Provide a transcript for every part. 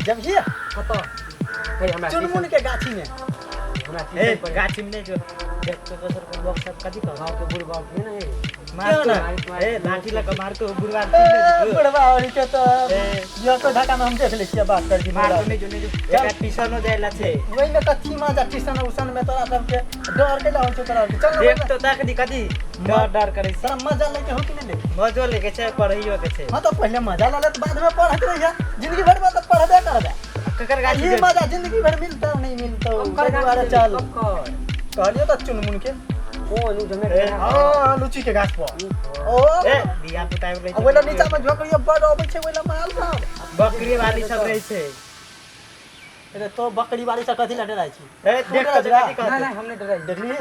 जब ये कत हे हमरा चुनमुन के गाछी में हमरा ए गाछी में नहीं जो देख तो सर को लोग सब कदी का गांव के बुढ़वा के ना हे मार तो ए लाठी लगा मार तो बुढ़वा बुढ़वा और के तो ये तो ढाका में हम देख ले छियै बात कर दी मार तो नहीं जो एक ट्यूशन हो जाएला छे वही में कच्ची मां जा ट्यूशन उसन में तोरा सब के डर के लाओ छ तोरा चल देख तो ताक दी कदी डर करे सारा मजा लेके हो कि नहीं ले मजो लेके छे पढ़इयो के छे हां तो पहले मजा ले ले बाद में पढ़त रहिया जिंदगी भर में तो पढ़बे करबे ककर गाछी ये मजा जिंदगी भर मिलता नहीं मिलता दोबारा चल कहलियो तो चुनमुन के कौन जमे हां लुची के गाछ पर ओ ए बिया पुताई रही अब वेला नीचा में झोकरिया बड़ आबै छै वेला माल सब बकरी वाली सब रही छे अरे तो बकरी वाली से कथि ला डराई छी ए देख तो कथि कहत नहीं हमने डराई देखली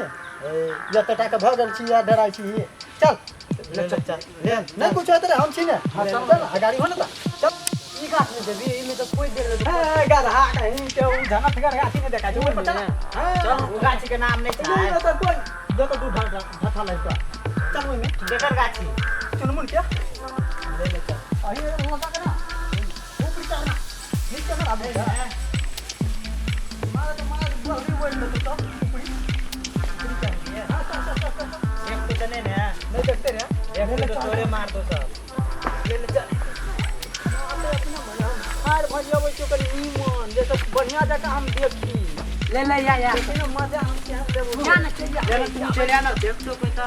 या टटा के भ गेल छी या डराई छी चल ले चल ले नहीं कुछ होत रे हम छी ने चल गाड़ी हो ना चल ई गाछ में देबी इमे तो कोई देख ले ए गधा कहीं के उ धना ठगर गाछी में देखा छै ऊपर चल चल वो गाछी के नाम नहीं नहीं था तो कोई देखो तू ढठा ले तो चल ओइ में देकर गाछी चुनमुन क्या ले ले चल अही हो का ना ऊपर चल ना नीचे में अब मार तो मार बहरी बोल में तो ऊपर एक तो चने ने नहीं देखते रे एक तो तोरे मार दो सब ले ले चल हार भजिया वो तो करी ईमान जैसे बढ़िया जगह हम देखी ले ले या लेकिन मजा हम क्या देबो या ना चल जा तू चले आना देख तो कोई तो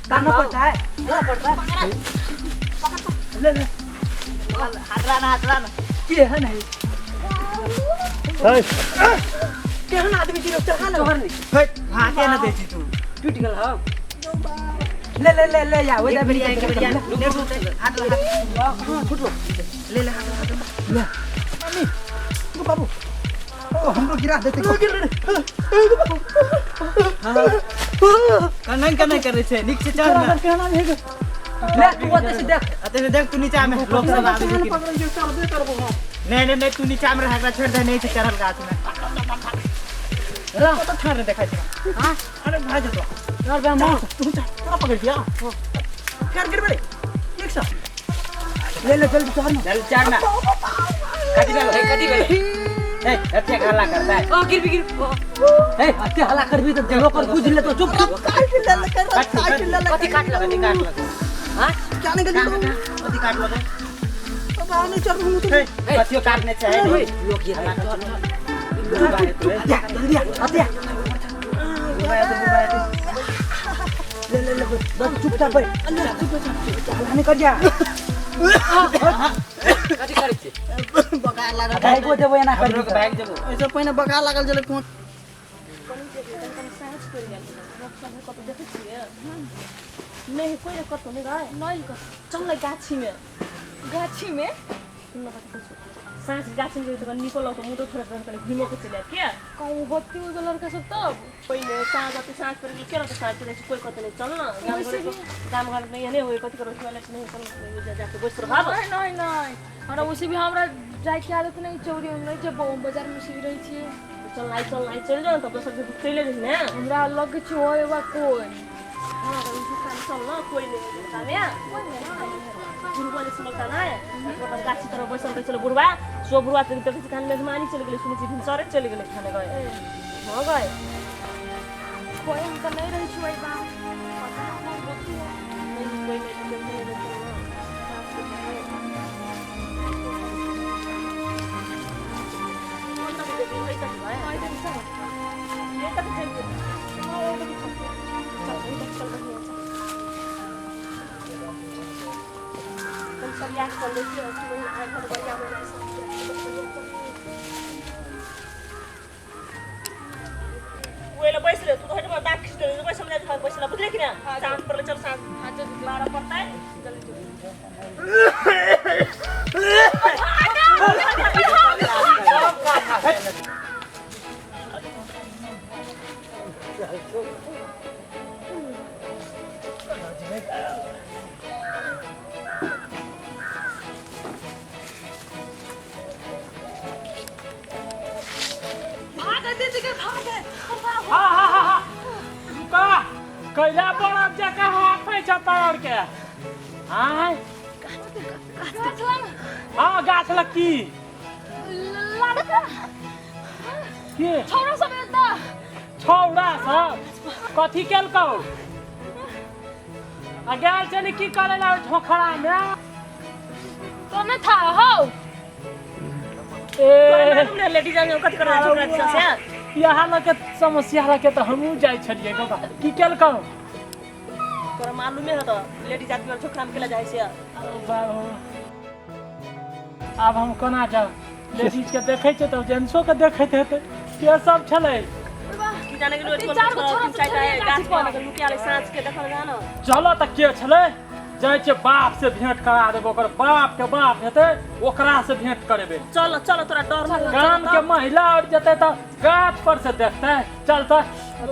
काना पड़ता है क्या पड़ता है ले ले हाथ लाना के है नहीं केहन आदमी की रोक चढ़ा तोहर नहीं हां के ना देती तू टूट गेल हो ले ले ले ले या एक ओदा बढ़िया एक बढ़िया हाथ लगा हां फुटो ले ले हाथ ले मम्मी तो बाबू ओ हमरो गिरा देते को कनन करे छे नीचे चल ना कहना नहीं है ले तू ओते से देख अते से देख तू नीचे में लोग सब आवे हम पकड़ के चल दे करबो नहीं तू नीचे में रहा छोड़ दे नहीं से चढ़ल गाछ में रह तो ठाड़ देखा छे हां अरे भाई जा तो यार बे मार तू चल पकड़ दिया कर गिर बड़े एक सौ ले ले जल्दी चढ़ ना चल चढ़ना कटी गल ए अच्छे हल्ला करता है ओ गिर ए अते हल्ला करबी तो देलो कर बुझ ले तो चुप चुप काट ले कटी काट लगा हां क्या नहीं गली कटी काट लगा अब आने चल हूं तो कटियो काटने चाहिए नहीं लोग ये जल्दी आते ले ले ले बस चुपचाप भाई अल्लाह चुपचाप हमें कर जा कटी करी छे बकार लागल भाई को देबो ना कर के बैग जब ऐसे पहिने बकार लागल जले कोन नहीं कोई कतो नहीं रहा नहीं कर चल गाछी में सांस गाछी में तो निकल तो मुंह तो थोड़ा थोड़ा घुमो के चले क्या कहू बत्ती वो लड़का सब तब पहले सांस आते सांस पर के रखते सांस पर कोई कतो नहीं चल ना गांव घर में नहीं होए कति करो वाला नहीं चल जाके बस रहा नहीं और उसी भी हमरा जाय के आदत नहीं चौरी हम नहीं जब बाजार में सी रही छी चल चल जाओ तब सब चले ना हमरा लग छ होएवा कोई हां दुकान चल ना कोई नहीं बतावे बुढ़वा ने सुनता ना है गाछी तरफ बैसल चलो बुढ़वा सो बुढ़वा तक कान में मानी चले गेले सुने छी सरे चले गेले खाने गए हो गए कोई हमका नहीं रही छुई बा पता नहीं बोलती है कोई नहीं याद कर लेती है कि वही आए घर बढ़िया हो जाए वो ले पैसे ले तू तो हट में बैग खींच ले पैसे समझा दे पैसे ला बुझले कि ना सांस पर ले चल सांस हाथ जल्दी मारा पड़ता है जल्दी कैला बड़ा जगह हाथ पे चपाड़ के हां हाँ गाछ लक्की लड़का के छोरा सब एता छौड़ा सब कथी केलकौ आ गेल छै की करे ला झोखड़ा में तो न था हो ए लेडीज आदमी कथी करना छोकरा के से यहाँ लगे समस्या लगे तो हमहू जाय छलिए बाबा की केलकौ तोरा मालूमे है तो लेडीज आदमी और छोकरा में केला जाय से अब हम कोना जाओ लेडीज के देखे छै तो जेंट्सो के देखैत हेतै के सब छलै की जाने के रोज को तीन चार है गाछ पर लुकिया ले साँझ के देखल जा ना चलो त के छलै जाय छै बाप से भेंट करा देबो ओकर बाप के बाप हेतै ओकरा से भेंट करेबे चल चल तोरा डर नहीं गाम के महिला और जते त गाछ पर से देखतै चल त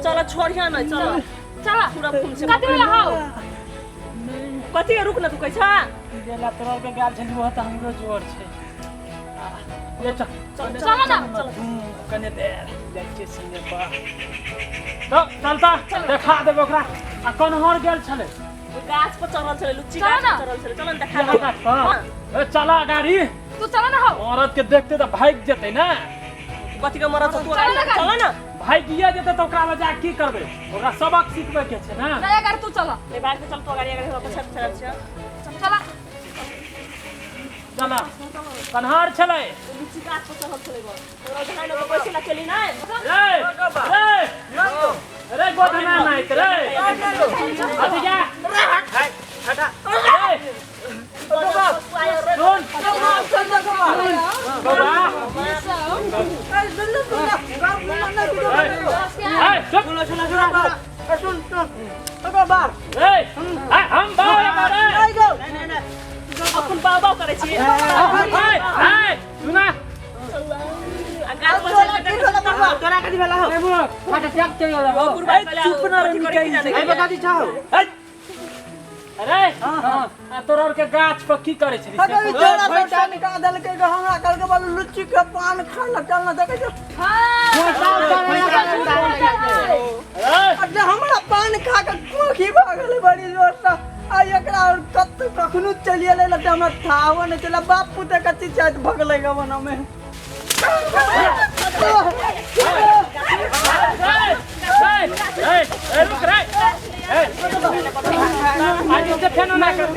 चल छोड़िया नहीं चल चला पूरा फूल से कथी वाला हो कथी रुक न तू कहै छ जेला तोरा के गाल छली वो त हमरो जोर छै ये चल चला ना कने देर जाइ छै सीने पर तो चलता देखा देबो ओकरा आ कन्हर गेल छलै गाछ पर चढ़ल छले लुच्ची चल गाछ ना। पर चढ़ल छले चल न देखा गाछ पर ए चला गाड़ी तू चला ना हो औरत के देखते त भाग जेतै ना कथी के मरत तू चल ना। चल ना भागिया जेतै त ओकरा लजा की करबै ओकरा सबक सिखबै के छै ना नया गाड़ी तू चला ले बाइक पे चल तो गाड़ी अगर पछाड़ पछाड़ छ चला चला कन्हर छलै लुच्ची गाछ पर चढ़ल छले गो तोरा धनाई न पैसे ला चली ना रे अरे गोधना नाइक रे अथी जा हटा सुन हम अपन बाबा करे छी सुना गाछ पर चढ़ के तोरा कथी भेला हो चुप न रही अरे तोरा के गाछ पर की करे छी अगर जोड़ा पैसा निकाल देल के हमरा कल के बाद लुच्ची के पान खा ल चलना देखे छ अरे हमरा पान खा के कोखी भ गेलै बड़ी जोर से आ एकरा कखनो चलिए ले लटे हमरा थाव न चला बाप पुते कच्ची चाट भगले गवन में रुक रे आज से फेनो ना कर